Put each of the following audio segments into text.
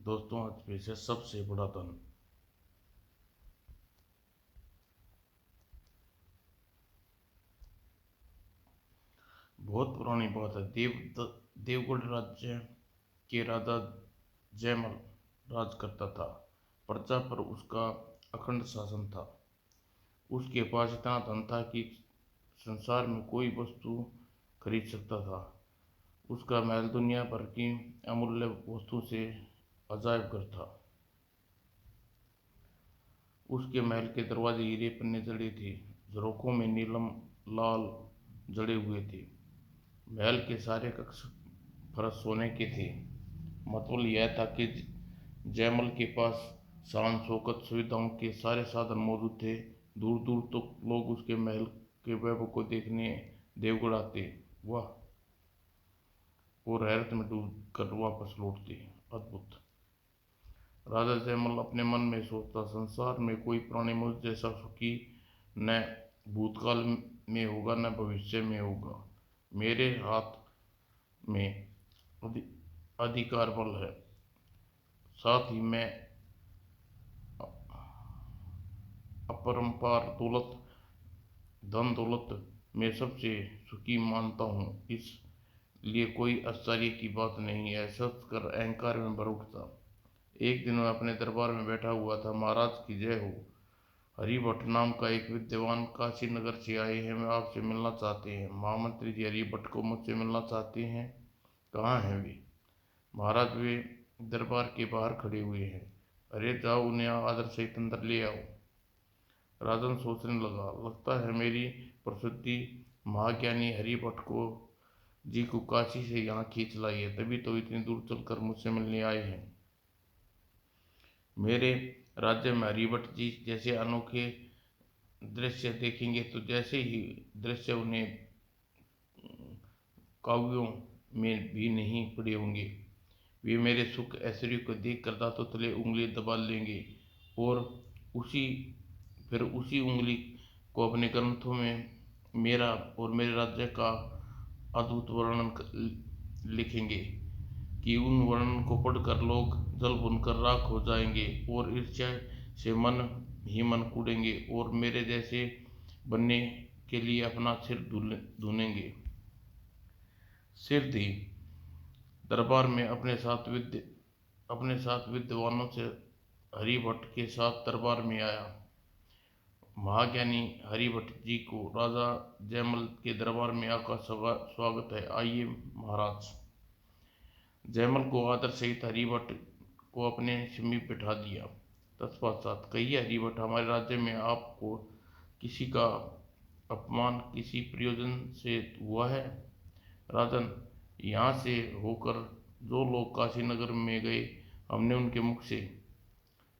दोस्तों, आज पेश है सबसे बड़ा धन। बहुत पुरानी बात है। देवगढ़ राज्य के राजा जयमल राज करता था। प्रजा पर उसका अखंड शासन था। उसके पास इतना धन था कि संसार में कोई वस्तु खरीद सकता था। उसका महल दुनिया भर की अमूल्य वस्तु से अजायब घर था। उसके महल के दरवाजे हीरे पन्ने जड़े थे। झरोखों में नीलम लाल जड़े हुए थे। महल के सारे कक्ष फर्श सोने के थे। मतलब यह था कि जयमल के पास शान शौकत सुविधाओं के सारे साधन मौजूद थे। दूर दूर तक लोग उसके महल के वैभव को देखने देवगढ़ आते। वाह! और हैरत में डूब कर वापस लौटते। अद्भुत! राजा जयमल अपने मन में सोचता, संसार में कोई प्राणी मुझ जैसा सुखी न भूतकाल में होगा न भविष्य में होगा। मेरे हाथ में अधिकार बल है। साथ ही मैं अपरंपार दौलत धन दौलत में सबसे सुखी मानता हूँ। इसलिए कोई आश्चर्य की बात नहीं है। सोचकर अहंकार में भर उठता। एक दिन मैं अपने दरबार में बैठा हुआ था। महाराज की जय हो। हरिभट्ट नाम का एक विद्वान काशी नगर से आए हैं। मैं आपसे मिलना चाहते हैं। महामंत्री जी हरिभट्ट को मुझसे मिलना चाहते हैं। कहाँ हैं वे? महाराज, वे दरबार के बाहर खड़े हुए हैं। अरे जाओ, उन्हें आदर सहित अंदर ले आओ। राजन सोचने लगा, लगता है मेरी प्रसिद्धि महाज्ञानी हरिभट्ट को जी को काशी से यहाँ खींच लाई है, तभी तो इतनी दूर चलकर मुझसे मिलने आए हैं। मेरे राज्य में हरिभट्ट जी जैसे अनोखे दृश्य देखेंगे तो जैसे ही दृश्य उन्हें काव्यों में भी नहीं पड़े होंगे। वे मेरे सुख ऐश्वर्य को देख कर दांतों तले उंगली दबा लेंगे और उसी उसी उंगली को अपने ग्रंथों में मेरा और मेरे राज्य का अद्भुत वर्णन लिखेंगे कि उन वर्णन को पढ़कर लोग जल भुनकर राख हो जाएंगे और ईर्ष्या से मन ही मन कूदेंगे और मेरे जैसे बनने के लिए अपना सिर धुनेंगे। सिर दी दरबार में अपने साथ विद्वानों से हरिभट्ट के साथ दरबार में आया। महाज्ञानी हरिभट्ट जी को राजा जयमल के दरबार में आकर स्वागत है। आइए महाराज। जयमल को आदर सहित हरिभट्ट को अपने समीप बिठा दिया। तत्पश्चात, कहिए हरिभट्ट, हमारे राज्य में आपको किसी का अपमान किसी प्रयोजन से हुआ है? राजन, यहाँ से होकर जो लोग काशी नगर में गए, हमने उनके मुख से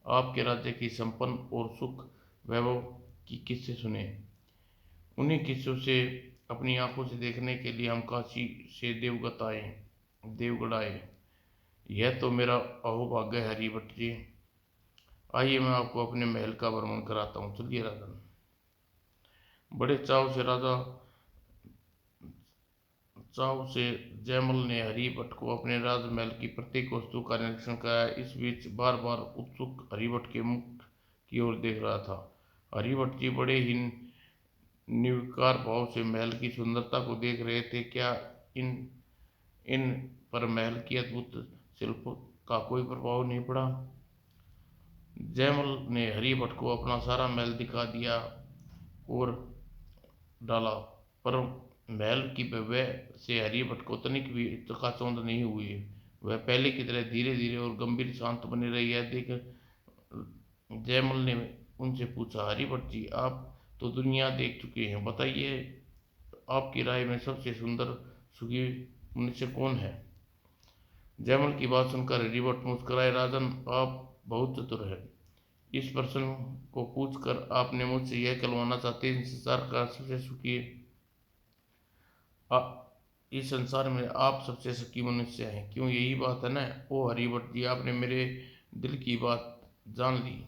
आपके राज्य की संपन्न और सुख वैभव की किस्से सुने। उन्हीं किस्सों से अपनी आंखों से देखने के लिए हम काशी से देवगढ़ आए। यह तो मेरा अहोभाग्य है हरिभट्ट जी। आइए, मैं आपको अपने महल का भ्रमण कराता हूँ। चलिए राजन। बड़े चाव से जयमल ने हरिभट्ट को अपने राजमहल की प्रत्येक वस्तु का निरीक्षण कराया। इस बीच बार बार उत्सुक हरिभट्ट के मुख की ओर देख रहा था। हरिभट्ट जी बड़े ही निर्विकार भाव से महल की सुंदरता को देख रहे थे। क्या इन इन पर महल की अद्भुत शिल्प का कोई प्रभाव नहीं पड़ा? जयमल ने हरिभट्ट को अपना सारा महल दिखा दिया और डाला, पर महल की भव्य से हरिभट्ट को तनिक भी चकाचौंध नहीं हुई। वह पहले की तरह धीरे धीरे और गंभीर शांत बनी रही है। देख जयमल ने उनसे पूछा, हरिभट्ट जी, आप तो दुनिया देख चुके हैं, बताइए आपकी राय में सबसे सुंदर सुखी मनुष्य कौन है? जयमल की बात सुनकर हरिभट्ट मुस्कुराए। राजन, आप बहुत चतुर हैं। इस प्रश्न को पूछकर आपने मुझसे यह कहलवाना चाहते हैं संसार का सबसे सुखी इस संसार में आप सबसे सुखी मनुष्य हैं, क्यों? यही बात है ना? ओ हरिभट्ट जी, आपने मेरे दिल की बात जान ली।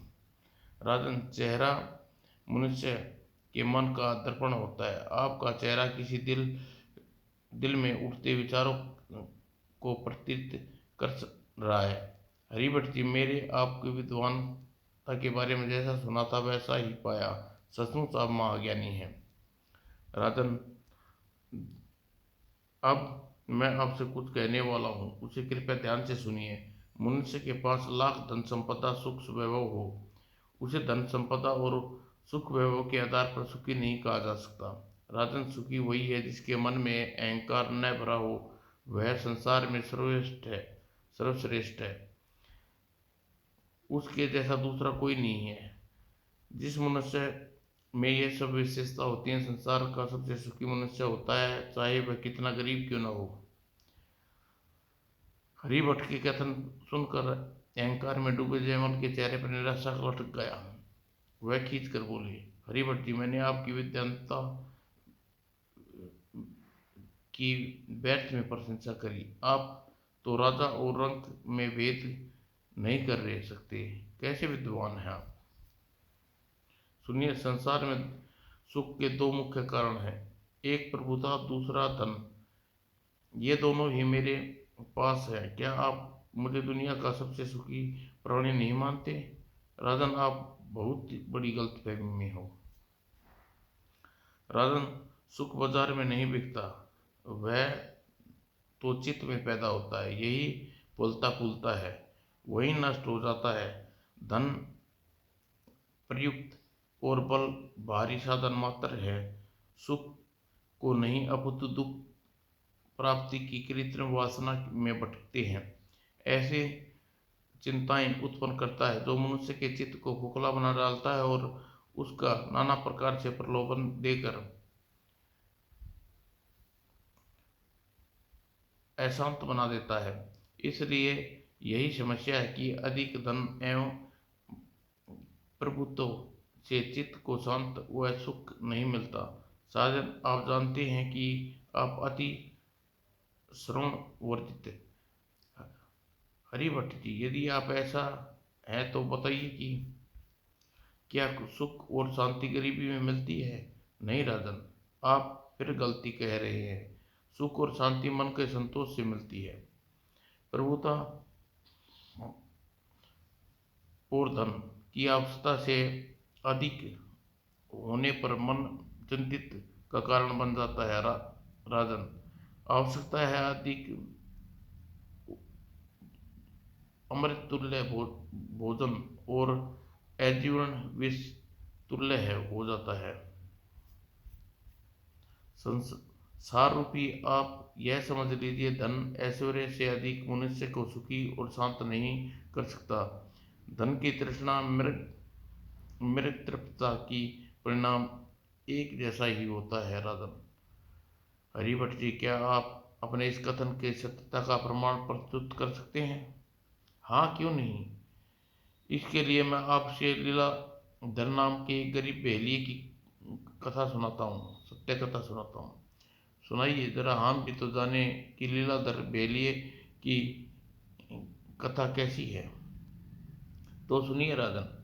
राजन, चेहरा मनुष्य के मन का दर्पण होता है। आपका चेहरा किसी दिल में उठते विचारों को प्रतीत कर रहा है। हरिभट जी, मेरे आपके विद्वानता के बारे में जैसा सुना था वैसा ही पाया। सचमुच आप महाज्ञानी हैं। राजन, अब मैं आपसे कुछ कहने वाला हूँ, उसे कृपया ध्यान से सुनिए। मनुष्य के पास लाख धन संपदा सुख वैभव हो, उसे धन संपदा और सुख वैभव के आधार पर सुखी नहीं कहा जा सकता। राजन, सुखी वही है जिसके मन में अहंकार न भरा हो, वह संसार में सर्वश्रेष्ठ है। उसके जैसा दूसरा कोई नहीं है। जिस मनुष्य में ये सब विशेषता होती है, संसार का सबसे सुखी मनुष्य होता है, चाहे वह कितना गरीब क्यों न हो। हरिभट के कथन सुनकर अहंकार में डूबे जयमल के चेहरे पर निराशा लटक गया। वह खींच कर बोले, हरिभट जी, मैंने आपकी विद्वता की व्यर्थ में प्रशंसा करी। आप तो राजा और रंक में भेद नहीं कर रह सकते। कैसे विद्वान हैं आप। सुनिए, संसार में सुख के दो मुख्य कारण हैं, एक प्रभुता, दूसरा धन। ये दोनों ही मेरे पास है। क्या आप मुझे दुनिया का सबसे सुखी प्राणी नहीं मानते। राजन, आप बहुत बड़ी गलतफहमी में हो। राजन, सुख बाजार में नहीं बिकता, वह तो चित्त में पैदा होता है। यही फूलता फूलता है, वही नष्ट हो जाता है। धन प्रयुक्त और बल भारी साधन मात्र है, सुख को नहीं, अपितु दुख प्राप्ति की कृत्रिम वासना में भटकते हैं। ऐसे चिंताएं उत्पन्न करता है जो मनुष्य के चित्त को खोखला बना डालता है और उसका नाना प्रकार से प्रलोभन देकर अशांत बना देता है। इसलिए यही समस्या है कि अधिक धन एवं प्रभुत्व से चित्त को शांत व सुख नहीं मिलता। साजन, आप जानते हैं कि आप अति श्रवण वर्जित। हरिभट्ट जी, यदि आप ऐसा है तो बताइए कि क्या सुख और शांति गरीबी में मिलती है। नहीं राजन, आप फिर गलती कह रहे हैं। सुख और शांति मन के संतोष से मिलती है। प्रभुता और धन की आवश्यकता से अधिक होने पर मन चिंतित का कारण बन जाता है। राजन, आवश्यकता है अधिक अमृत तुल्य भोजन और आजीवन विष तुल्य है हो जाता है। संसार रूपी आप यह समझ लीजिए, धन ऐश्वर्य से अधिक मनुष्य को सुखी और शांत नहीं कर सकता। धन की तृष्णा मृग तृप्तता की परिणाम एक जैसा ही होता है। राजन, हरिभट्ट जी, क्या आप अपने इस कथन के सत्यता का प्रमाण प्रस्तुत कर सकते हैं। हाँ, क्यों नहीं। इसके लिए मैं आपसे लीलाधर नाम के एक गरीब बहेलिए की कथा सुनाता हूँ, सत्य कथा सुनाता हूँ। सुनाइए जरा, हम भी तो जाने कि लीलाधर बहेलिए की कथा कैसी है। तो सुनिए राजन।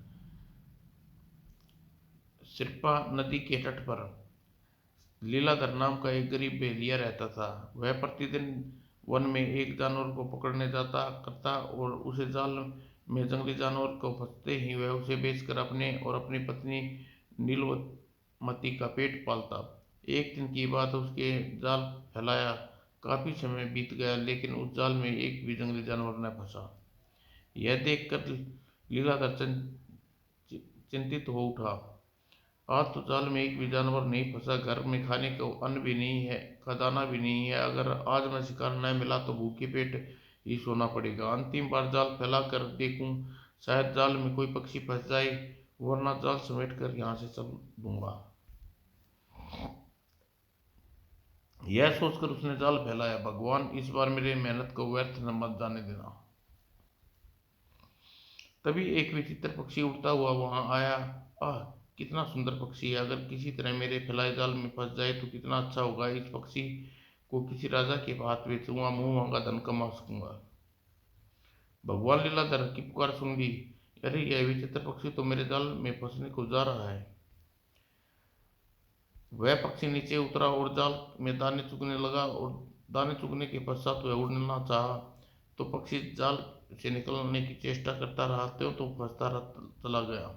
सिरपा नदी के तट पर लीलाधर नाम का एक गरीब बहेलिया रहता था। वह प्रतिदिन वन में एक जानवर को पकड़ने जाता करता और उसे जाल में जंगली जानवर को फंसते ही वह उसे बेचकर अपने और अपनी पत्नी नीलमती का पेट पालता। एक दिन की बात, उसके जाल फैलाया काफी समय बीत गया, लेकिन उस जाल में एक भी जंगली जानवर न फंसा। यह देखकर लीलाधर चिंतित हो उठा। आज तो जाल में एक भी जानवर नहीं फंसा, घर में खाने को अन्न भी नहीं है, का दाना भी नहीं है। अगर आज मैं शिकार न मिला तो भूखे पेट ही सोना पड़ेगा। अंतिम बार जाल फैला कर देखूं, शायद जाल में कोई पक्षी फंस जाए, वरना जाल समेट कर यहाँ से चल दूंगा। यह सोचकर उसने जाल फैलाया। भगवान, इस बार मेरी मेहनत को व्यर्थ न मत जाने देना। तभी एक विचित्र पक्षी उड़ता हुआ वहां आया। आह, कितना सुंदर पक्षी है। अगर किसी तरह मेरे फैलाए जाल में फंस जाए तो कितना अच्छा होगा। इस पक्षी को किसी राजा के हाथ बेचूंगा, मुंह मांगा धन कमा सकूंगा। भगवान लीलाधर की पुकार सुन ली। अरे, यह विचित्र पक्षी तो मेरे जाल में फंसने को जा रहा है। वह पक्षी नीचे उतरा और जाल में दाने चुगने लगा और दाने चुगने के पश्चात वह उड़ना चाहा तो पक्षी जाल से निकलने की चेष्टा करता रहा, त्यों तो फंसता चला गया।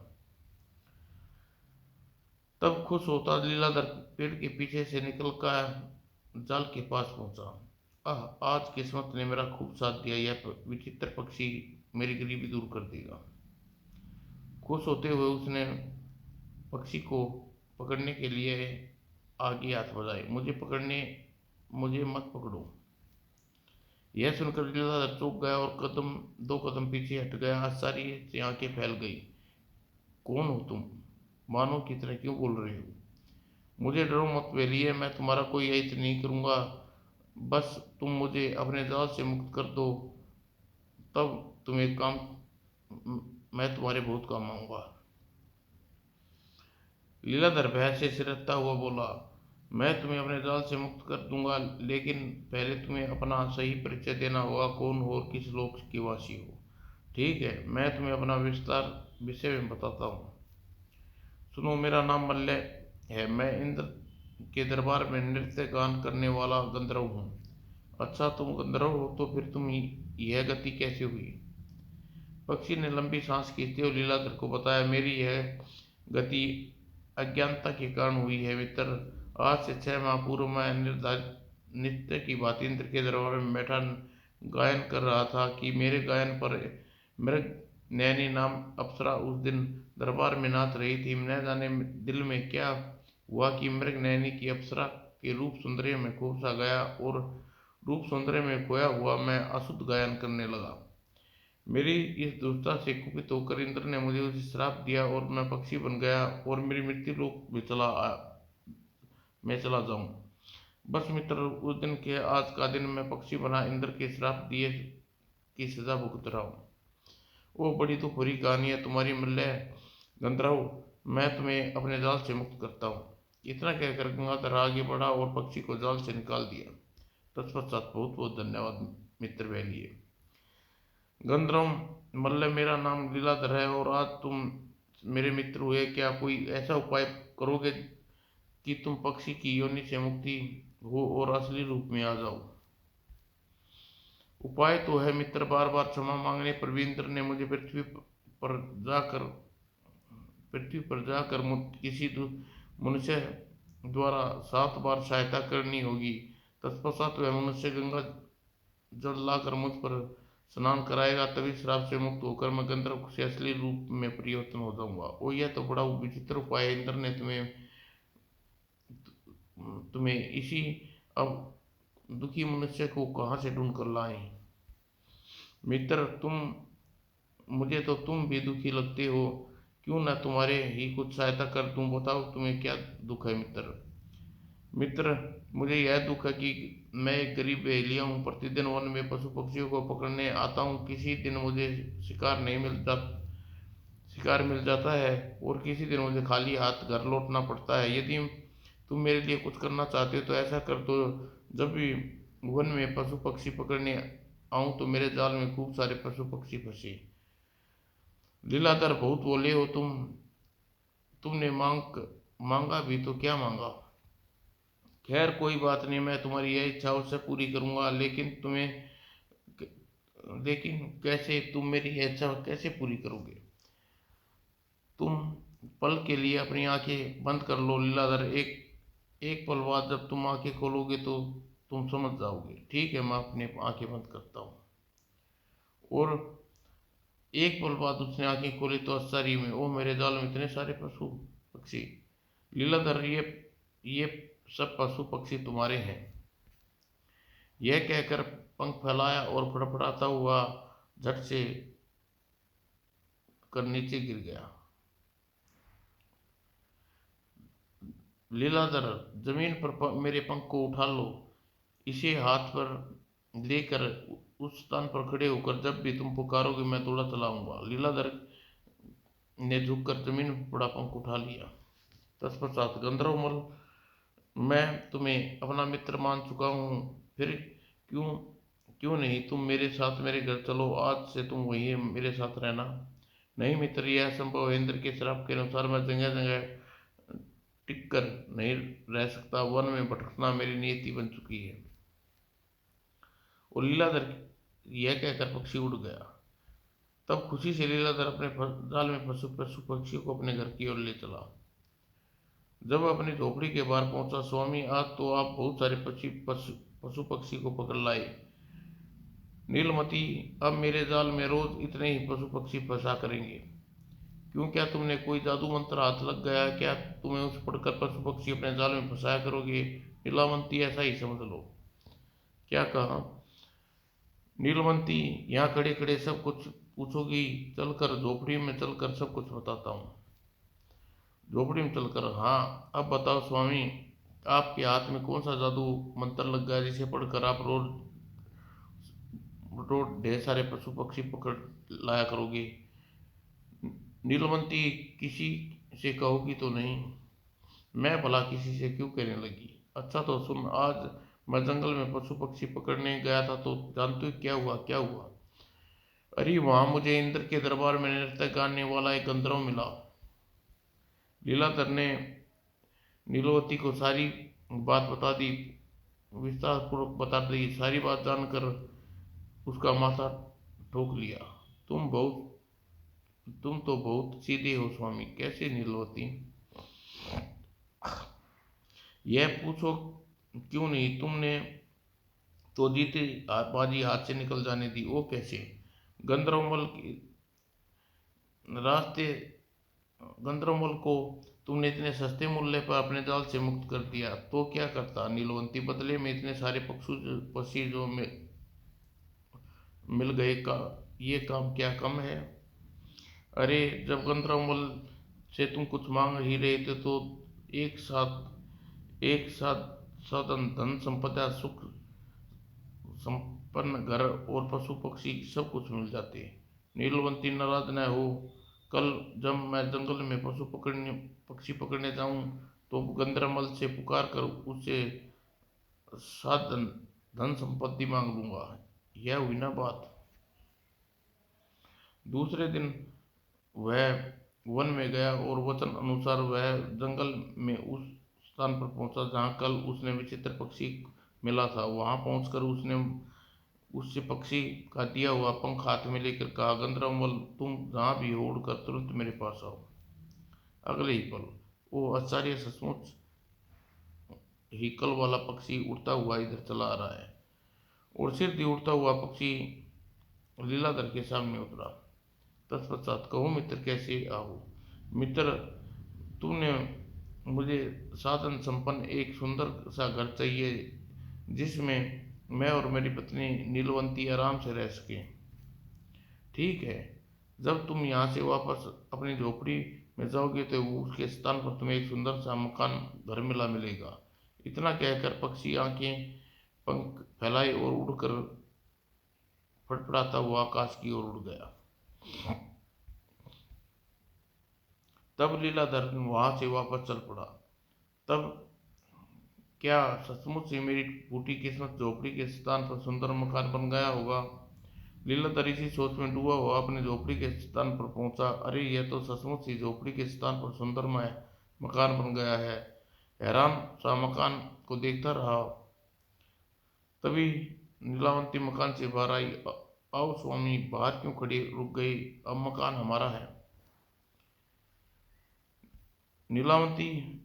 तब खुश होता लीलाधर पेड़ के पीछे से निकल कर जाल के पास पहुंचा। आज किस्मत ने मेरा खूब साथ दिया, यह विचित्र पक्षी मेरी गरीबी दूर कर देगा। खुश होते हुए उसने पक्षी को पकड़ने के लिए आगे हाथ बढ़ाए। मुझे मत पकड़ो। यह सुनकर लीलाधर चौंक गया और दो कदम पीछे हट गया। आश्चर्य से आंखें फैल गई। कौन हो तुम? मानो की तरह क्यों बोल रहे हो? मुझे डरो मत बेलिए, मैं तुम्हारा कोई ऐसा नहीं करूंगा। बस तुम मुझे अपने जाल से मुक्त कर दो, तब तुम एक काम मैं तुम्हारे बहुत काम आऊंगा। लीलाधर भय से सिरकता हुआ बोला, मैं तुम्हें अपने जाल से मुक्त कर दूंगा, लेकिन पहले तुम्हें अपना सही परिचय देना होगा, कौन हो और किस लोक के वासी हो। ठीक है, मैं तुम्हें अपना विषय में बताता हूँ। सुनो, मेरा नाम मल्ल है। मैं इंद्र के दरबार में नृत्य गान करने वाला गंधर्व हूँ। अच्छा, तुम गंधर्व हो तो फिर तुम यह गति कैसे हुई? पक्षी ने लंबी सांस खींचते हुए लीलाधर को बताया, मेरी यह गति अज्ञानता के कारण हुई है मित्र। आज से 6 माह पूर्व मैं निर्धारित नित्य की बात इंद्र के दरबार में बैठा गायन कर रहा था कि मेरे गायन पर मृग नैनी नाम अप्सरा उस दिन दरबार में नाच रही थी। न जाने दिल में क्या हुआ कि मृग नैनी की अप्सरा के रूप सौंदर्य में खो सा गया और रूप सौंदर्य में खोया हुआ मैं अशुद्ध गायन करने लगा। मेरी इस दुष्टता से कुपित होकर इंद्र ने मुझे उसे श्राप दिया और मैं पक्षी बन गया और मेरी मृत्यु लोक में मैं चला जाऊं। बस मित्र, उस दिन के आज का दिन मैं पक्षी बना इंद्र के श्राप दिए की सजा भुगत रहा हूँ। वो बड़ी तो बुरी कहानी है तुम्हारी मल्ल गंधर्व। मैं तुम्हें अपने जाल से मुक्त करता हूँ। इतना कहकर गंगाधर आगे बढ़ा और पक्षी को जाल से निकाल दिया। तत्पश्चात बहुत बहुत धन्यवाद मित्र वैलिए। गंधर्व मल्ल, मेरा नाम लीलाधर है और आज तुम मेरे मित्र हुए। क्या कोई ऐसा उपाय करोगे कि तुम पक्षी की योनि से मुक्ति हो और असली रूप में आ जाओ? उपाय तो है मित्र। बार बार क्षमा मांगने पर भी इंद्र ने मुझे पर जाकर किसी मनुष्य द्वारा 7 बार सहायता करनी होगी। तत्पश्चात वह मनुष्य गंगा जल लाकर मुझ पर स्नान कराएगा, तभी श्राप से मुक्त होकर मैं गंधर्व से असली रूप में परिवर्तन हो जाऊंगा। ओ, यह तो बड़ा विचित्र उपाय है। इंद्र ने तुम्हें इसी अब दुखी मनुष्य को कहाँ से ढूंढ कर लाए? मित्र, तुम भी दुखी लगते हो। क्यों ना तुम्हारे ही कुछ सहायता कर दूं? बताओ तुम्हें क्या दुख है मित्र, मुझे यह दुख है कि मैं एक गरीब बहेलिया हूँ। प्रतिदिन वन में पशु पक्षियों को पकड़ने आता हूँ। किसी दिन मुझे शिकार मिल जाता है और किसी दिन मुझे खाली हाथ घर लौटना पड़ता है। यदि तुम मेरे लिए कुछ करना चाहते हो तो ऐसा कर दो। जब भी वन में पशु पक्षी पकड़ने आऊं तो मेरे जाल में खूब सारे पशु पक्षी फंसे। लीलाधर, बहुत बोले हो तुमने मांगा भी तो क्या मांगा? खैर कोई बात नहीं, मैं तुम्हारी यह इच्छा अवश्य पूरी करूंगा। लेकिन कैसे? तुम मेरी यह इच्छा कैसे पूरी करोगे? तुम पल के लिए अपनी आंखें बंद कर लो लीलाधर। एक पल बाद जब तुम आंखें खोलोगे तो तुम समझ जाओगे। ठीक है, मैं अपनी आंखें बंद करता हूँ। और एक पल बाद उसने आंखें खोली तो आश्चर्य में, ओ मेरे जाल में इतने सारे पशु पक्षी। लीलाधर, ये सब पशु पक्षी तुम्हारे हैं। यह कहकर पंख फैलाया और फड़फड़ाता हुआ झट से कर नीचे गिर गया। लीलाधर, जमीन पर मेरे पंख को उठा लो। इसे हाथ पर लेकर उस स्थान पर खड़े होकर जब भी तुम पुकारोगे मैं दौड़ा चलाऊंगा। लीलाधर ने झुककर जमीन पर पड़ा पंख उठा लिया। तत्पश्चात गंधर्वमल, मैं तुम्हें अपना मित्र मान चुका हूँ। फिर क्यों क्यों नहीं तुम मेरे साथ मेरे घर चलो। आज से तुम वहीं मेरे साथ रहना। नहीं मित्र, यह असंभव है। इंद्र के श्राप के अनुसार मैं जगह जगह टिक कर नहीं रह सकता। वन में भटकना मेरी नियति बन चुकी है। और लीलाधर यह कहकर पक्षी उड़ गया। तब खुशी से लीलाधर अपने जाल में पशु पशु पक्षी को अपने घर की ओर ले चला। जब अपनी झोपड़ी के बाहर पहुंचा, स्वामी आज तो आप बहुत सारे पशु पक्षी को पकड़ लाए। नीलमती, अब मेरे जाल में रोज इतने ही पशु पक्षी फंसा करेंगे। क्यों, क्या तुमने कोई जादू मंत्र हाथ लग गया है क्या? तुम्हें उस पढ़कर पशु पक्षी अपने जाल में फंसाया करोगे। नीलावंती, ऐसा ही समझ लो। क्या कहा? नीलवंती, यहाँ खड़े खड़े सब कुछ पूछोगी? चलकर झोपड़ी में चलकर सब कुछ बताता हूँ। झोपड़ी में चलकर? हाँ, अब बताओ स्वामी, आपके हाथ में कौन सा जादू मंत्र लग गया जिसे पढ़कर आप रोज रोज ढेर सारे पशु पक्षी पकड़ लाया करोगे। नीलवंती, किसी से कहोगी तो नहीं? मैं भला किसी से क्यों कहने लगी। अच्छा तो सुन, आज मैं जंगल में पशु पक्षी पकड़ने गया था तो जानते हो क्या हुआ? क्या हुआ? अरे वहां मुझे इंद्र के दरबार में नृत्य गाने वाला एक गंधर्व मिला। लीलाधर ने नीलवती को सारी बात बता दी, विस्तार पूर्वक बता दी। सारी बात जानकर उसका माथा ठोक लिया। तुम तो बहुत सीधे हो स्वामी। कैसे नीलवती? यह पूछो क्यों नहीं, तुमने तो जीती बाजी हाथ से निकल जाने दी। वो कैसे? गंधर्वमल के रास्ते गंधर्वमल को तुमने इतने सस्ते मूल्य पर अपने जाल से मुक्त कर दिया तो क्या करता नीलवंती? बदले में इतने सारे पक्षी जो मिल गए का ये काम क्या कम है? अरे जब गंधर्वमल से तुम कुछ मांग ही रहे थे तो एक साथ साधन धन संपदा सुख संपन्न घर और पशु पक्षी सब कुछ मिल जाते। नीलवंती, नाराज न हो। कल जब मैं जंगल में पक्षी पकड़ने जाऊं तो गंधर्वमल से पुकार कर उससे साधन धन संपत्ति मांग लूंगा। यह हुई ना बात। दूसरे दिन वह वन में गया और वचन अनुसार वह जंगल में उस स्थान पर पहुंचा जहां कल उसने विचित्र पक्षी मिला था। वहां पहुंचकर उसने उससे पक्षी का दिया हुआ पंख हाथ में लेकर कहा, गंधर्वमल, तुम जहां भी हो उड़कर तुरंत मेरे पास आओ। अगले ही पल वो आश्चर्य, सचमुच ही कल वाला पक्षी उड़ता हुआ इधर चला आ रहा है। और सिर दी उड़ता हुआ पक्षी लीलाधर के सामने उतरा। तत्पश्चात, कहो मित्र, कैसे आओ? मित्र, तूने मुझे साधन संपन्न एक सुंदर सा घर चाहिए जिसमें मैं और मेरी पत्नी नीलवंती आराम से रह सके। ठीक है, जब तुम यहाँ से वापस अपनी झोपड़ी में जाओगे तो उसके स्थान पर तुम्हें एक सुंदर सा मकान घर मिलेगा। इतना कहकर पक्षी आंखें पंख फैलाए और उड़कर फड़फड़ाता हुआ आकाश की ओर उड़ गया। तब लीलाधर वहां से वापस चल पड़ा। तब क्या सचमुच ही मेरी फूटी किस्मत झोपड़ी के स्थान पर सुंदर मकान बन गया होगा? लीलाधर इसी सोच में डूबा हुआ अपने झोपड़ी के स्थान पर पहुंचा। अरे यह तो सचमुच ही झोपड़ी के स्थान पर सुंदरमय मकान बन गया है। हैरान सा मकान को देखता रहा। तभी नीलावंती मकान से बाहर आई। आओ स्वामी, बाहर क्यों खड़ी रुक गई? अब मकान हमारा है। नीलावंती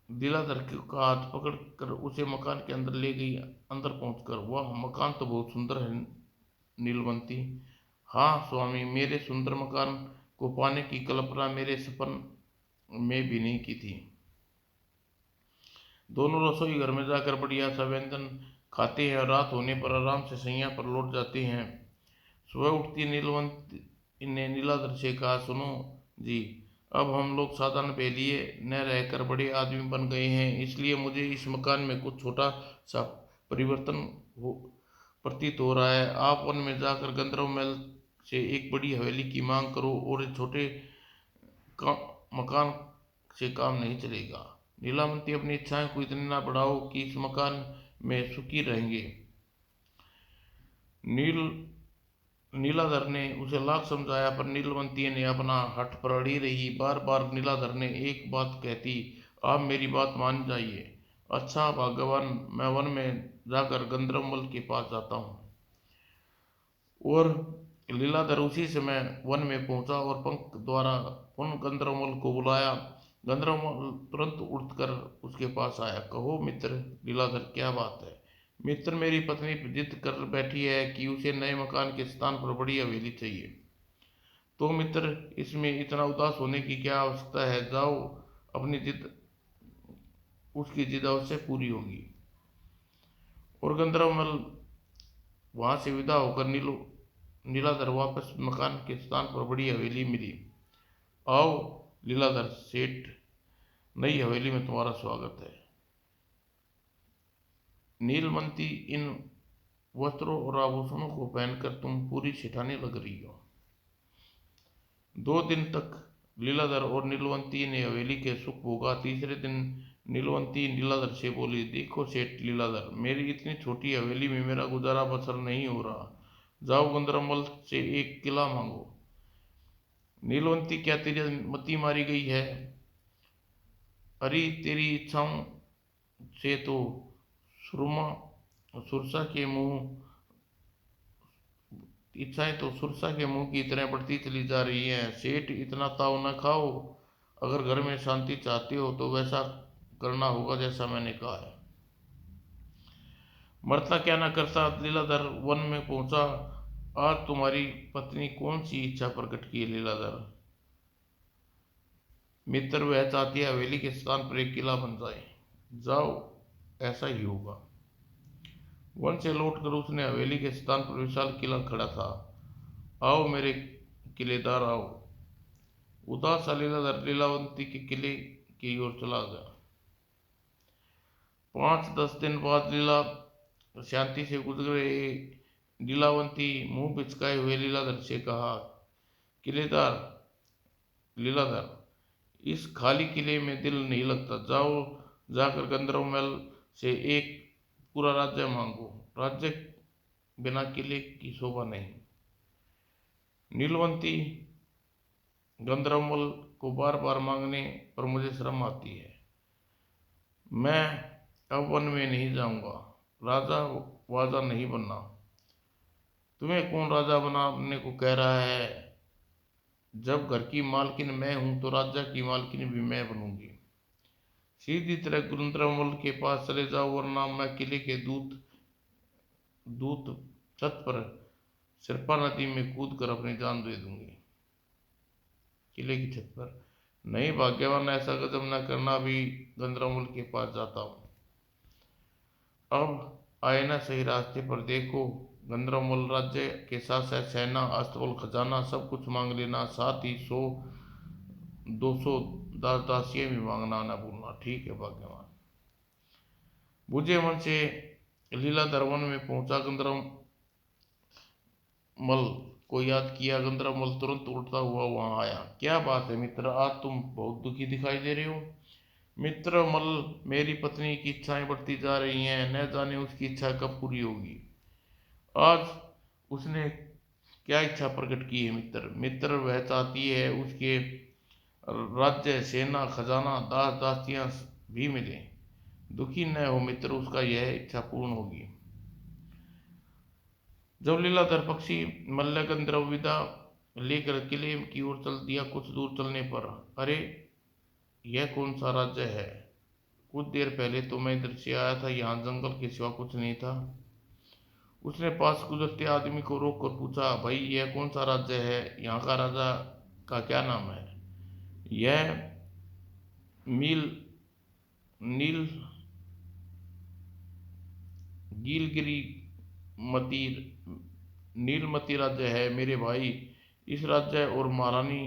लीलाधर का हाथ पकड़ कर उसे मकान के अंदर ले गई। अंदर पहुंचकर, वह मकान तो बहुत सुंदर है नीलवंती। हाँ स्वामी, मेरे सुंदर मकान को पाने की कल्पना मेरे सपन में भी नहीं की थी। दोनों रसोई घर में जाकर बढ़िया सा व्यंजन खाते हैं और रात होने पर आराम से सैया पर लौट जाते हैं। सुबह उठती नीलवंती ने नीलाधर से कहा, सुनो जी, अब हम लोग साधारण बेलिए न रहकर बड़े आदमी बन गए हैं, इसलिए मुझे इस मकान में कुछ छोटा सा परिवर्तन हो प्रतीत हो रहा है। आप वन में जाकर गंधर्व महल से एक बड़ी हवेली की मांग करो और इस छोटे मकान से काम नहीं चलेगा। नीलावंती, अपनी इच्छाएं को इतनी ना बढ़ाओ कि इस मकान में सुखी रहेंगे। नीलाधर ने उसे लाख समझाया पर नीलवंती ने अपना हठ पर अड़ी रही। बार बार नीलाधर ने एक बात कहती, आप मेरी बात मान जाइए। अच्छा भगवान, मैं वन में जाकर गंधर्वमल के पास जाता हूँ और लीलाधर उसी समय वन में पहुंचा और पंख द्वारा उन गंधर्वमल को बुलाया। गंधर्वमल तुरंत उठकर उसके पास आया। कहो मित्र लीलाधर, क्या बात है? मित्र, मेरी पत्नी जिद कर बैठी है कि उसे नए मकान के स्थान पर बड़ी हवेली चाहिए। तो मित्र, इसमें इतना उदास होने की क्या आवश्यकता है? जाओ, अपनी जिद, उसकी जिद अवश्य पूरी होगी। और गंधर्वमल वहां से विदा होकर नीलाधर वापस मकान के स्थान पर बड़ी हवेली मिली। आओ लीलाधर सेठ, नई हवेली में तुम्हारा स्वागत है। नीलमती, इन वस्त्रों और आभूषणों को पहनकर तुम पूरी सेठानी लग रही हो। 2 दिन तक लीलाधर और नीलवंती ने हवेली के सुख भोगा। तीसरे दिन नीलवंती नीलाधर से बोली, देखो सेठ लीलाधर, मेरी इतनी छोटी हवेली में मेरा गुजारा बसर नहीं हो रहा। जाओ गंधर्वमल से एक किला मांगो। नीलवंती, क्या तेरी मती मारी गई है? अरे तेरी से तो सुरमा सुरसा के मुंह इच्छाएं तो सुरसा के मुंह की तरह बढ़ती चली जा रही हैं। सेठ, इतना ताव न खाओ। अगर घर में शांति चाहते हो तो वैसा करना होगा जैसा मैंने कहा है। मरता क्या ना करता लीलाधर वन में पहुंचा। आज तुम्हारी पत्नी कौन सी इच्छा प्रकट की है लीलाधर? मित्र, वह चाहती है हवेली के स्थान पर एक किला बन जाए। जाओ, ऐसा ही होगा। वन से लौटकर उसने हवेली के स्थान पर विशाल किला खड़ा था। आओ मेरे किलेदार, आओ। उदास सा लीलाधर लीलावंती के किले की ओर चला गया। 5-10 दिन बाद लीला शांति से गुजरे। लीलावंती मुंह बिचकाए हुए लीलाधर से कहा, किलेदार लीलाधर, इस खाली किले में दिल नहीं लगता। जाओ, जाकर गंधर्वमल से एक पूरा राज्य मांगो। राज्य बिना किले की शोभा नहीं। नीलवंती, गंधर्वमल को बार बार मांगने पर मुझे शर्म आती है। मैं अब वन में नहीं जाऊंगा। राजा वाजा नहीं बनना। तुम्हें कौन राजा बनाने को कह रहा है? जब घर की मालकिन मैं हूं तो राज्य की मालकिन भी मैं बनूंगी। सीधी तरह गंधर्वमल के पास चले जाओ, वरना मैं किले के दूत दूत छत पर सिरपा नदी में कूद कर अपनी जान दे दूंगी। किले की छत पर? नहीं भाग्यवान, ऐसा गजब न करना। भी गंधर्वमल के पास जाता हूँ। अब आए ना सही रास्ते पर। देखो, गंधर्वमल राज्य के साथ साथ सेना, अस्तबल, खजाना सब कुछ मांग लेना। साथ ही 100-200 दास दासियां भी मांगना न भूलना। ठीक है भाग्यवान। बुझे मन से लीलाधर वन में पहुंचा। गंधर्वमल को याद किया। गंधर्वमल तुरंत उड़ता हुआ वहां आया। क्या बात है मित्र, आज तुम बहुत दुखी दिखाई दे रहे हो। मित्र मल, मेरी पत्नी की इच्छाएं बढ़ती जा रही हैं। न जाने उसकी इच्छा कब पूरी होगी। आज उसने क्या इच्छा प्रकट की है मित्र? मित्र, वह चाहती है उसके राज्य, सेना, खजाना, दास दासियां भी मिले। दुखी न हो मित्र, उसका यह इच्छा पूर्ण होगी। जब लीलाधर पक्षी मल्लगंधर्व विदा लेकर किले की ओर चल दिया, कुछ दूर चलने पर, अरे यह कौन सा राज्य है? कुछ देर पहले तो मैं इधर से आया था, यहाँ जंगल के सिवा कुछ नहीं था। उसने पास गुजरते आदमी को रोक कर पूछा, भाई यह कौन सा राज्य है? यहाँ का राजा का क्या नाम है? यह मील नील गीलगिरी मती नीलमती राज्य है मेरे भाई। इस राज्य और महारानी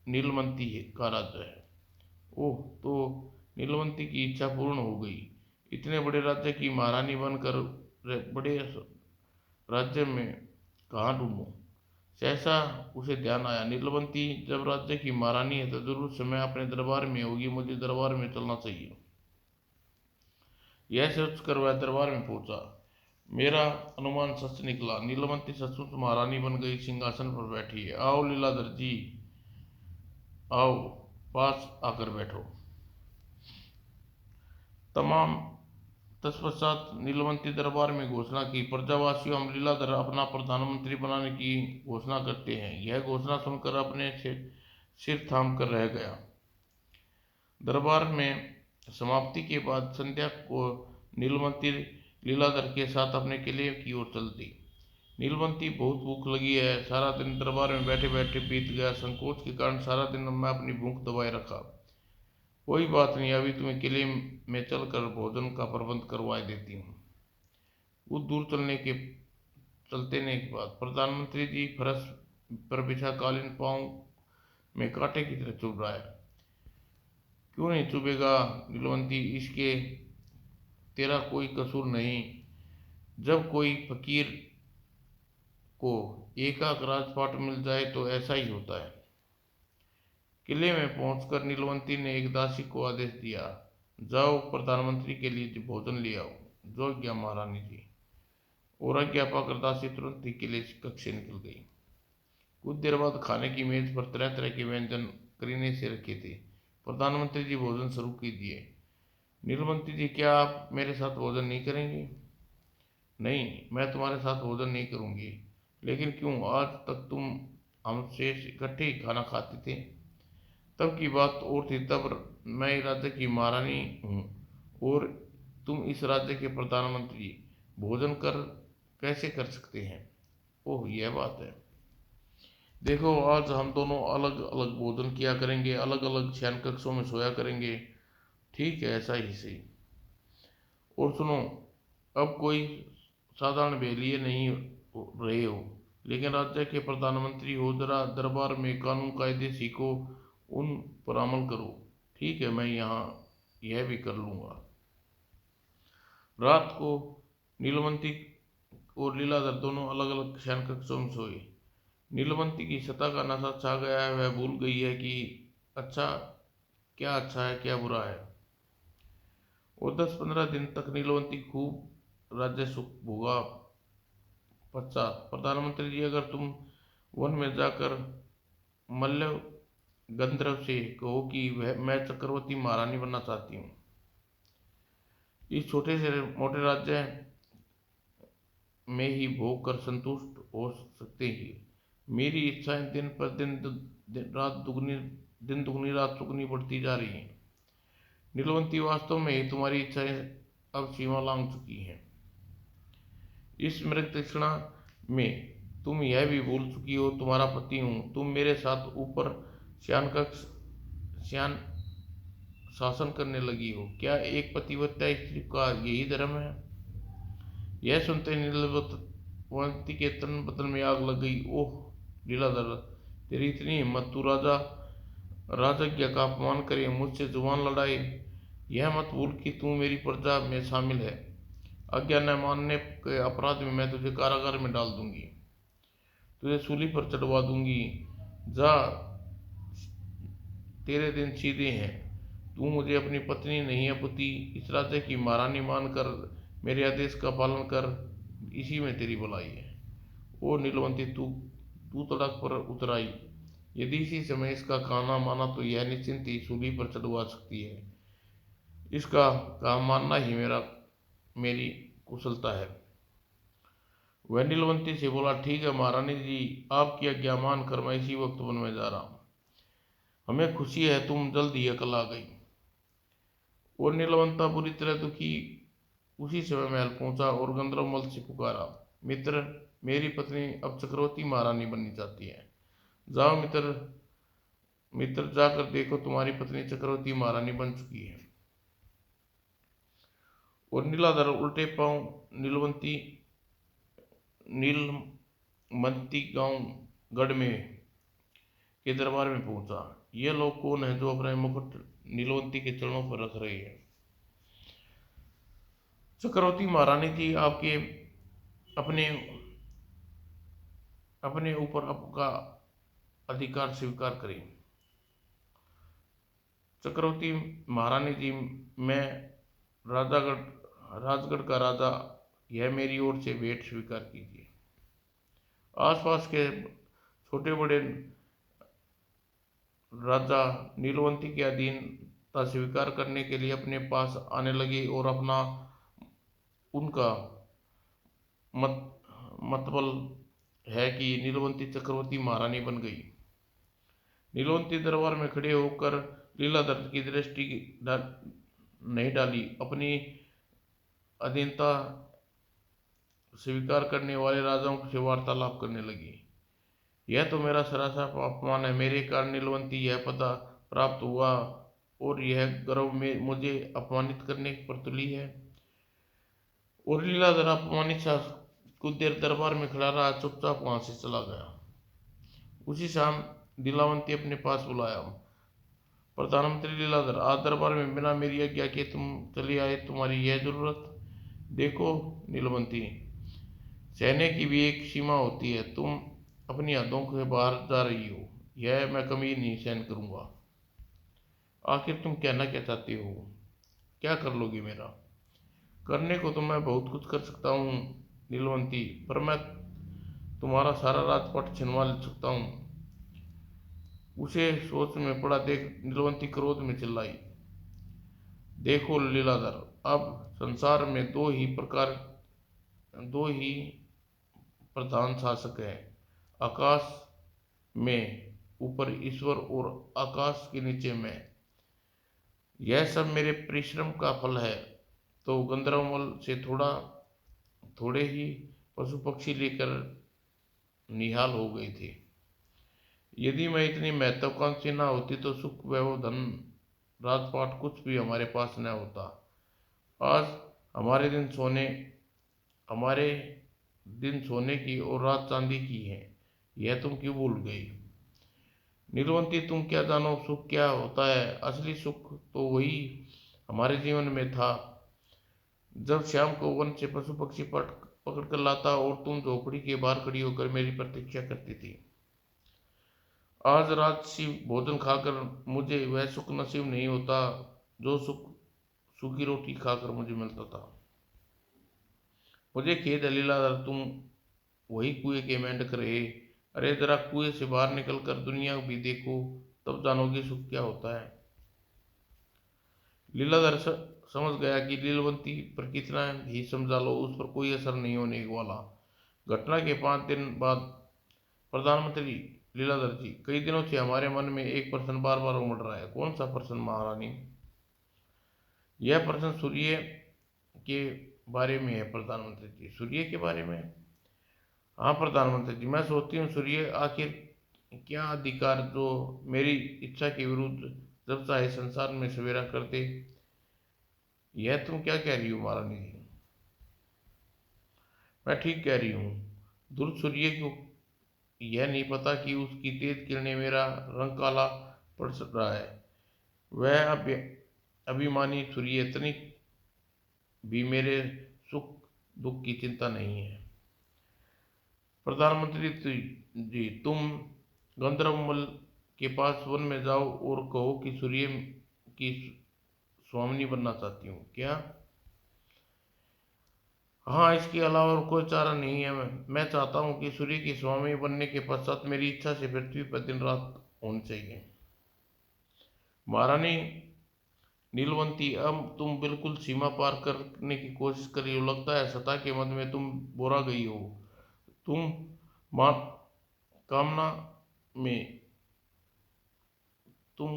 नीलमती का राज्य है। ओह, तो नीलमती की इच्छा पूर्ण हो गई। इतने बड़े राज्य की महारानी बनकर बड़े राज्य में कहाँ ढूंढूं? सहसा उसे ध्यान आया, नीलवंती जब राज्य की महारानी है तो जरूर समय अपने दरबार में होगी। मुझे दरबार में चलना चाहिए। यह सोचकर वह दरबार में पहुंचा। मेरा अनुमान सच निकला। नीलवंती सचमुच महारानी बन गई, सिंहासन पर बैठी है। आओ लीलाधर जी, आओ, पास आकर बैठो। तमाम तत्पश्चात नीलवंती दरबार में घोषणा की, प्रजावासियों, हम लीलाधर अपना प्रधानमंत्री बनाने की घोषणा करते हैं। यह घोषणा सुनकर अपने सिर थाम कर रह गया। दरबार में समाप्ति के बाद संध्या को नीलवंती लीलाधर के साथ अपने किले की ओर चल दी। नीलवंती, बहुत भूख लगी है, सारा दिन दरबार में बैठे बैठे बीत गया, संकोच के कारण सारा दिन मैं अपनी भूख दबाए रखा। कोई बात नहीं, अभी तुम्हें किले में चलकर भोजन का प्रबंध करवा देती हूँ। कुछ दूर चलने के बाद प्रधानमंत्री जी फर्श पर बिछा कालीन पांव में कांटे की तरह चुभ रहा है। क्यों नहीं चुभेगा नीलवंती, इसके तेरा कोई कसूर नहीं। जब कोई फकीर को एकाक राजपाट मिल जाए तो ऐसा ही होता है। किले में पहुंचकर नीलवंती ने एक दासी को आदेश दिया, जाओ प्रधानमंत्री के लिए भोजन ले आओ। जो आज्ञा महारानी जी। और आज्ञा पाकर दासी तुरंत ही किले कक्ष से निकल गई। कुछ देर बाद खाने की मेज पर तरह तरह के व्यंजन करीने से रखे थे। प्रधानमंत्री जी, भोजन शुरू कीजिए। नीलवंती जी, क्या आप मेरे साथ भोजन नहीं करेंगे? नहीं, मैं तुम्हारे साथ भोजन नहीं करूंगी। लेकिन क्यों? आज तक तुम हमसे इकट्ठे ही खाना खाते थे। तब की बात और थी, तब मैं राज्य की महारानी हूँ और तुम इस राज्य के प्रधानमंत्री। भोजन कर कैसे कर सकते हैं? ओह, यह बात है। देखो, आज हम दोनों अलग अलग भोजन किया करेंगे, अलग अलग शयन कक्षों में सोया करेंगे। ठीक है, ऐसा ही सही। और सुनो, अब कोई साधारण बेलिए नहीं रहे हो, लेकिन राज्य के प्रधानमंत्री हो। जरा दरबार में कानून कायदे सीखो, उन पर अमल करो। ठीक है, मैं यहाँ यह भी कर लूँगा। रात को नीलवंती और लीलाधर दोनों अलग अलग शयन कक्षों में सोए। नीलवंती की सत्ता का नशा छा गया है, वह भूल गई है कि अच्छा अच्छा है, क्या बुरा है। और 10-15 दिन तक नीलवंती खूब राज्य सुख भोगा। पश्चात, प्रधानमंत्री जी, अगर तुम वन में जाकर मल्ल गंधर्व से कहो कि वह मैं चक्रवर्ती महारानी बनना चाहती हूँ, इस छोटे से मोटे राज्य में ही भोग कर संतुष्ट हो सकते ही। मेरी इच्छाएं दिन पर दिन दुगनी रात चुगनी बढ़ती जा रही हैं। नीलवंती, वास्तव में ही तुम्हारी इच्छाएं अब सीमा लांघ चुकी हैं। इस मृग तृष्णा में तुम यह भी भूल चुकी हो, तुम्हारा पति हूँ। तुम मेरे साथ ऊपर श्यान शासन करने लगी हो। क्या एक पतिव्रता स्त्री का यही धर्म है? यह सुनते नीलवंती के तन बदन में आग लग गई। ओह लीलाधर, तेरी इतनी हिम्मत, तू राजज्ञा का अपमान करे, मुझसे जुबान लड़ाए। यह मत भूल कि तू मेरी प्रजा में शामिल है। आज्ञा न मानने के अपराध में मैं तुझे कारागार में डाल दूंगी, तुझे सूली पर चढ़वा दूंगी। जा, तेरे दिन सीधे हैं। तू मुझे अपनी पत्नी नहीं अपितु इस राज्य की महारानी मानकर मेरे आदेश का पालन कर, इसी में तेरी भलाई है। ओ नीलवंती, तू तड़क पर उतर आई। यदि इसी समय इसका कहना माना तो यह निश्चिंत ही सूली पर चढ़वा सकती है। इसका काम मानना ही मेरी कुशलता है। वह नीलवंती से बोला, ठीक है महारानी जी, आपकी आज्ञा मानकर मैं इसी वक्त वन में जा रहा हूँ। हमें खुशी है तुम जल्द ही अकल आ गई। और नीलवंता बुरी तरह दुखी उसी समय महल पहुंचा और गंधर्वमल से पुकारा, मित्र, मेरी पत्नी अब चक्रवर्ती महारानी बननी चाहती है। जाओ मित्र, जाकर देखो, तुम्हारी पत्नी चक्रवर्ती महारानी बन चुकी है। और नीलाधर उल्टे पांव नीलमंती गांव गढ़ में के दरबार में पहुंचा। ये लोग कौन है जो अपने मुकुट नीलवंती के चरणों पर रख रहे हैं? चक्रवर्ती महारानी जी, आपके अपने अपने ऊपर आपका अधिकार स्वीकार करें। चक्रवर्ती महारानी जी, मैं राजगढ़ का राजा, यह मेरी ओर से भेंट स्वीकार कीजिए। आसपास के छोटे बड़े राजा नीलवंती के अधीनता स्वीकार करने के लिए अपने पास आने लगे और अपना उनका मत मतबल है कि नीलवंती चक्रवर्ती महारानी बन गई। नीलवंती दरबार में खड़े होकर लीलाधर की दृष्टि नहीं डाली, अपनी अधीनता स्वीकार करने वाले राजाओं से वार्तालाप करने लगी। यह तो मेरा सरासर अपमान है। मेरे कारण नीलवंती यह पद प्राप्त हुआ और यह गर्व में मुझे अपमानित करने पर तुली है। और लीलाधर अपमानित सा कुछ देर दरबार में खड़ा रहा, चुपचाप वहां से चला गया। उसी शाम लीलावंती अपने पास बुलाया। प्रधानमंत्री लीलाधर, आज दरबार में बिना मेरी आज्ञा के तुम चले आए, तुम्हारी यह जरूरत? देखो नीलवंती, सहने की भी एक सीमा होती है। तुम अपनी हदों से बाहर जा रही हो, यह मैं कभी नहीं सहन करूंगा। आखिर तुम कहना क्या चाहती हो? क्या कर लोगी मेरा? करने को तो मैं बहुत कुछ कर सकता हूँ नीलवंती, पर मैं तुम्हारा सारा राजपाट छिनवा सकता हूँ। उसे सोच में पड़ा देख नीलवंती क्रोध में चिल्लाई। देखो लीलाधर, अब संसार में दो ही प्रधान शासक हैं। आकाश में ऊपर ईश्वर और आकाश के नीचे मैं। यह सब मेरे परिश्रम का फल है। तो गंधर्वमल से थोड़े ही पशु पक्षी लेकर निहाल हो गए थे। यदि मैं इतनी महत्वाकांक्षी न होती तो सुख वैभव धन राजपाट कुछ भी हमारे पास न होता। आज हमारे दिन सोने की और रात चांदी की है। यह तुम क्यों भूल गई? नीलवंती, तुम क्या जानो सुख क्या होता है? असली सुख तो वही हमारे जीवन में था जब शाम को वन से पशु पक्षी पकड़ कर लाता और तुम झोपड़ी के बाहर खड़ी होकर मेरी प्रतीक्षा करती थी। आज राजसी भोजन खाकर मुझे वह सुख नसीब नहीं होता जो सुख सूखी रोटी खाकर मुझे मिलता था। मुझे खेद है लीलाधर, तुम वही कुएं के मेंढक रहे। अरे जरा कुएं से बाहर निकल कर दुनिया भी देखो, तब जानोगे सुख क्या होता है। लीलाधर समझ गया कि लीलवंती पर कितना ही समझा लो उस पर कोई असर नहीं होने वाला। घटना के 5 दिन बाद, प्रधानमंत्री लीलाधर जी, कई दिनों से हमारे मन में एक प्रश्न बार बार उमड़ रहा है। कौन सा प्रश्न महारानी? यह प्रश्न सूर्य के बारे में है प्रधानमंत्री जी। सूर्य के बारे में? हाँ प्रधानमंत्री जी, मैं सोचती हूँ सूर्य आखिर क्या अधिकार जो मेरी इच्छा के विरुद्ध जब चाहे संसार में सवेरा कर दे। यह तुम क्या कह रही हो महारानी जी? मैं ठीक कह रही हूँ। दुर्ग सूर्य को यह नहीं पता कि उसकी तेज किरणें मेरा रंग काला पड़ रहा है। वह अभिमानी सूर्य तनिक भी मेरे सुख दुख की चिंता नहीं है। प्रधानमंत्री जी, तुम गंधर्वमल के पास वन में जाओ और कहो कि सूर्य की स्वामिनी बनना चाहती हूँ। क्या? हाँ, इसके अलावा और कोई चारा नहीं है। मैं चाहता हूँ कि सूर्य की स्वामी बनने के पश्चात मेरी इच्छा से पृथ्वी पर दिन रात होनी चाहिए। महारानी नीलवंती, अब तुम बिल्कुल सीमा पार करने की कोशिश कर रही हो। लगता है सत्ता के मद में तुम बोरा गई हो। तुम मा कामना में तुम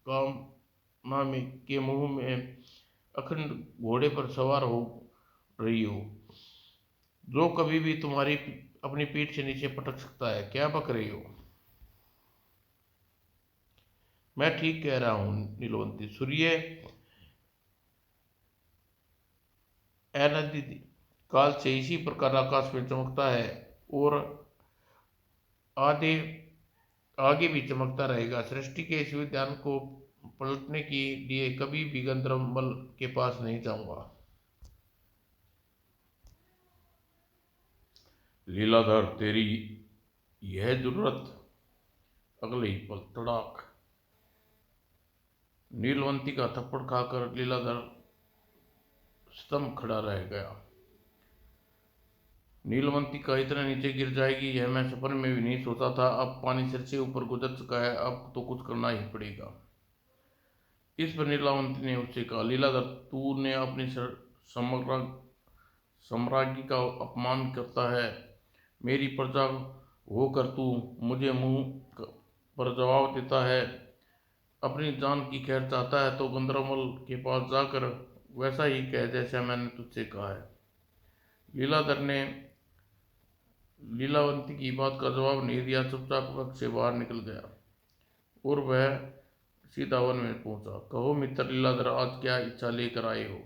कामना में के मुंह में अखंड घोड़े पर सवार हो रही हो जो कभी भी तुम्हारी अपनी पीठ से नीचे पटक सकता है। क्या बक रही हो? मैं ठीक कह रहा हूँ नीलवंती। सूर्य अनादि काल से इसी प्रकार आकाश में चमकता है और आधे आगे भी चमकता रहेगा। सृष्टि के इस विधान को पलटने के लिए कभी भी गंधर्वमल के पास नहीं जाऊंगा। लीलाधर, तेरी यह जरूरत? अगले ही पल तड़ाक, नीलवंती का थप्पड़ खाकर लीलाधर स्तंभ खड़ा रह गया। नीलवंती का इतना नीचे गिर जाएगी यह मैं सपने में भी नहीं सोचा था। अब पानी सिर से ऊपर गुजर चुका है, अब तो कुछ करना ही पड़ेगा। इस पर नीलावंती ने उससे कहा, लीलाधर, तूने अपनी समग्र सम्राज्ञी का अपमान करता है। मेरी प्रजा होकर तू मुझे मुंह पर जवाब देता है। अपनी जान की खैर चाहता है तो गंधर्वमल के पास जाकर वैसा ही कह जैसा मैंने तुझसे कहा है। लीलाधर ने लीलावंती की बात का जवाब नहीं दिया, चुपचाप कक्ष से बाहर निकल गया और वह सीधा वन में पहुंचा। कहो मित्र लीलाधर, आज क्या इच्छा लेकर आए हो?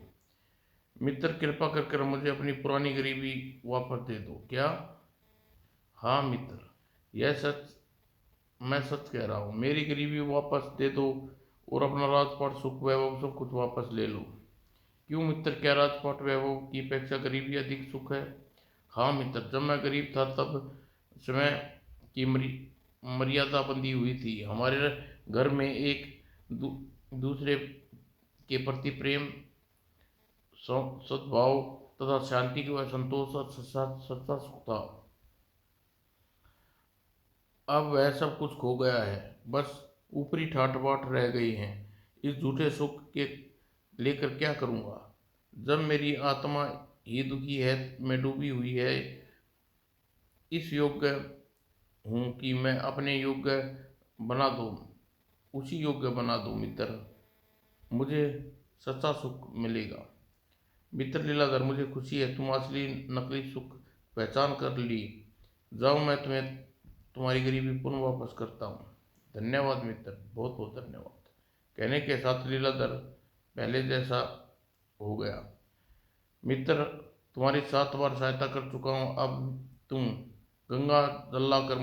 मित्र, कृपा कर मुझे अपनी पुरानी गरीबी वापस दे दो। क्या? हाँ मित्र, यह सच, मैं सच कह रहा हूँ। मेरी गरीबी वापस दे दो और अपना राजपाट सुख वैभव सब कुछ वापस ले लो। क्यों मित्र, क्या राजपाट वैभव की अपेक्षा गरीबी अधिक सुख है? हाँ मित्र, जब मैं गरीब था तब समय की मर्यादा बंधी हुई थी। हमारे घर में एक दूसरे के प्रति प्रेम, सद्भाव तथा शांति व संतोष सच्चा सुख था। अब वह सब कुछ खो गया है, बस ऊपरी ठाट बाट रह गई हैं। इस झूठे सुख के लेकर क्या करूँगा? जब मेरी आत्मा ही दुखी है, मैं डूबी हुई है, इस योग्य हूँ कि मैं अपने योग्य बना दूँ, उसी योग्य बना दूँ मित्र, मुझे सच्चा सुख मिलेगा। मित्र लीलाधर, मुझे खुशी है तुम असली नकली सुख पहचान कर ली। जाओ, मैं तुम्हें तुम्हारी गरीबी पुनः वापस करता हूँ। धन्यवाद मित्र, बहुत बहुत धन्यवाद। कहने के साथ लीलाधर पहले जैसा हो गया। मित्र, तुम्हारी 7 बार सहायता कर चुका हूँ, अब तुम गंगा जल लाकर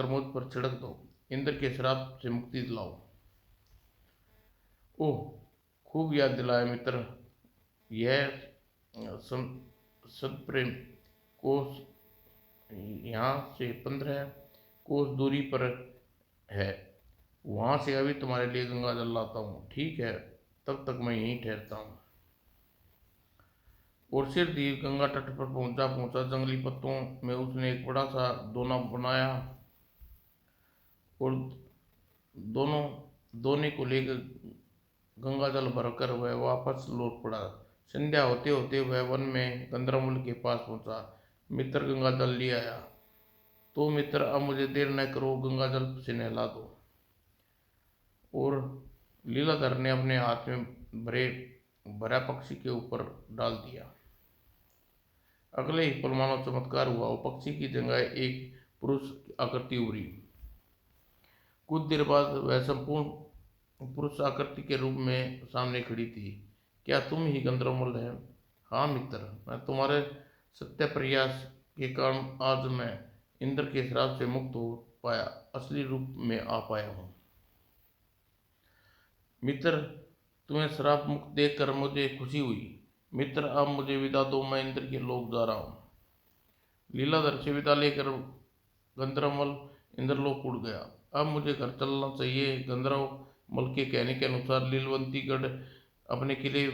मुझ पर छिड़क दो, इंद्र के श्राप से मुक्ति दिलाओ। ओह, खूब याद दिलाया मित्र। यह सदप्रेम कोष यहाँ से 15 कोस दूरी पर है। वहाँ से अभी तुम्हारे लिए गंगा जल लाता हूँ। ठीक है, तब तक मैं यहीं ठहरता हूँ। और सिर दी गंगा तट पर पहुंचा जंगली पत्तों में उसने एक बड़ा सा दोना बनाया और दोनों दोने को लेकर गंगा जल भरकर वह वापस लौट पड़ा। संध्या होते होते वह वन में गंधर्वमल के पास पहुंचा। मित्र, गंगा जल ले आया। तो मित्र, अब मुझे देर न करो, गंगा जल से नहला दो। और लीलाधर ने अपने हाथ में भरा पक्षी के ऊपर डाल दिया। अगले ही पल मानो चमत्कार हुआ, वो पक्षी की जगह एक पुरुष आकृति उभरी। कुछ देर बाद वह संपूर्ण पुरुष आकृति के रूप में सामने खड़ी थी। क्या तुम ही गंधर्वमल है? हाँ मित्र, मैं तुम्हारे सत्य प्रयास के कारण आज मैं इंद्र के श्राप से मुक्त हो पाया, असली रूप में आ पाया हूँ। मित्र, तुम्हें श्राप मुक्त देखकर मुझे खुशी हुई। मित्र, अब मुझे विदा दो, मैं इंद्र के लोक जा रहा हूँ। लीलाधर से विदा लेकर गंधर्वमल इंद्रलोक उड़ गया। अब मुझे घर चलना चाहिए। गंधर्वमल के कहने के अनुसार लीलवंतीगढ़ अपने किले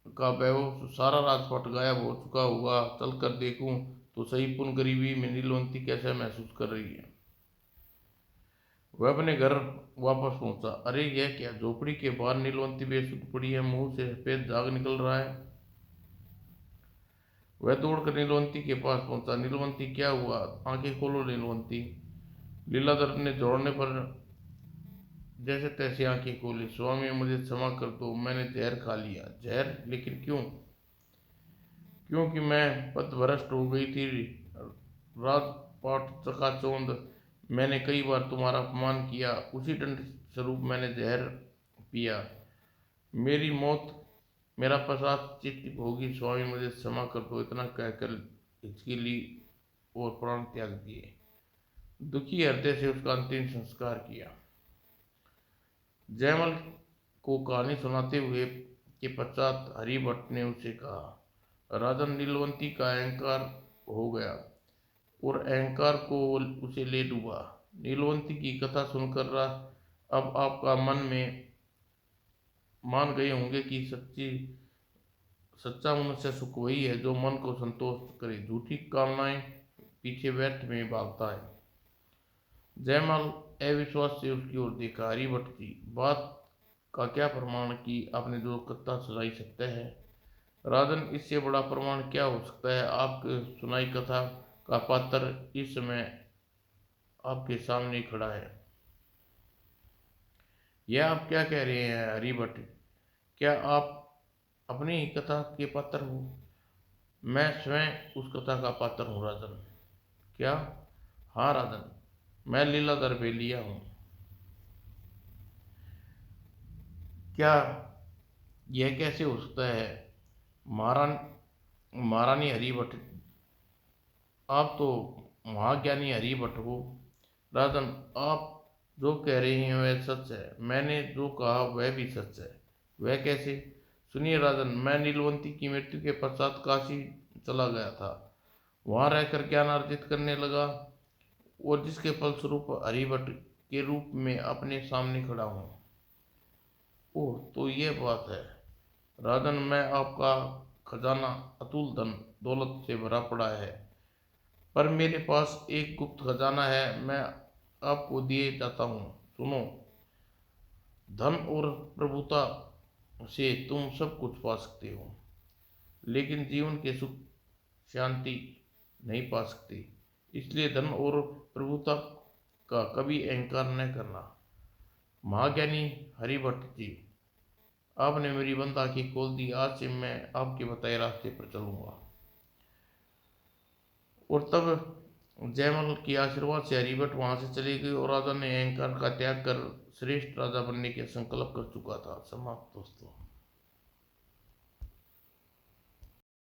का वैभव, सारा राजपाट गायब हो चुका होगा। चलकर देखूं तो सही, पुन गरीबी में नीलवंती कैसा महसूस कर रही है। वह अपने घर वापस पहुंचा। अरे यह क्या, झोपड़ी के बाहर नीलवंती बेसुध पड़ी है, मुंह से सफेद झाग निकल रहा है। वह दौड़कर नीलवंती के पास पहुंचा। नीलवंती, क्या हुआ? आंखें खोलो नीलवंती। लीलाधर ने जोड़ने पर जैसे तैसे आंखें खोली। स्वामी, मुझे क्षमा कर दो, मैंने जहर खा लिया। जहर? लेकिन क्यों? क्योंकि मैं पथभ्रष्ट हो गई थी। राजपाट चकाचौंध, मैंने कई बार तुम्हारा अपमान किया, उसी दंड स्वरूप मैंने जहर पिया। मेरी मौत मेरा पश्चाताप होगी। स्वामी, मुझे क्षमा कर दो। इतना कहकर हिचकिली और प्राण त्याग दिए। दुखी हृदय से उसका अंतिम संस्कार किया। जयमल को कहानी सुनाते हुए के पश्चात हरिभट्ट ने उसे कहा, राजन, नीलवंती का अहंकार हो गया और अहंकार को उसे ले डूबा। नीलवंती की कथा सुनकर अब आपका मन में मान गए होंगे कि सच्चा मनुष्य सुख वही है जो मन को संतोष करे, झूठी कामनाएं पीछे व्यर्थ में भागता है। जयमाल अविश्वास से उसकी ओर देखा। हरिभट्ट जी, बात का क्या प्रमाण कि आपने जो कथा सुनाई सत्य है? राजन, इससे बड़ा प्रमाण क्या हो सकता है? आपकी सुनाई कथा का पात्र इस समय आपके सामने खड़ा है। यह आप क्या कह रहे हैं हरिभट? क्या आप अपनी ही कथा के पात्र हो? मैं स्वयं उस कथा का पात्र हूँ राजन। क्या? हाँ राजन, मैं लीलाधर बेलिया हूँ। क्या? यह कैसे हो सकता है? महारान महारानी हरिभट, आप तो महाज्ञानी हरिभट हो। राजन, आप जो कह रहे हैं वह सच है। मैंने जो कहा वह भी सच है। वह कैसे? सुनिए राजन, मैं नीलवंती की मृत्यु के पश्चात काशी चला गया था। वहां रहकर ज्ञान अर्जित करने लगा और जिसके फलस्वरूप हरिभट के रूप में अपने सामने खड़ा हूँ। ओह, तो ये बात है। राजन, मैं आपका खजाना अतुल धन दौलत से भरा पड़ा है, पर मेरे पास एक गुप्त खजाना है, मैं आपको दिए जाता हूँ। सुनो, धन और प्रभुता से तुम सब कुछ पा सकते हो, लेकिन जीवन के सुख शांति नहीं पा सकते। इसलिए धन और प्रभुता का कभी अहंकार न करना। महाज्ञानी हरिभट्ट जी, आपने मेरी बंद आंखें खोल दी। आज से मैं आपके बताए रास्ते पर चलूंगा। और तब जयमल के आशीर्वाद से हरिभट वहां से चली गई और राजा ने अहंकार का त्याग कर श्रेष्ठ राजा बनने के संकल्प कर चुका था। समाप्त दोस्तों।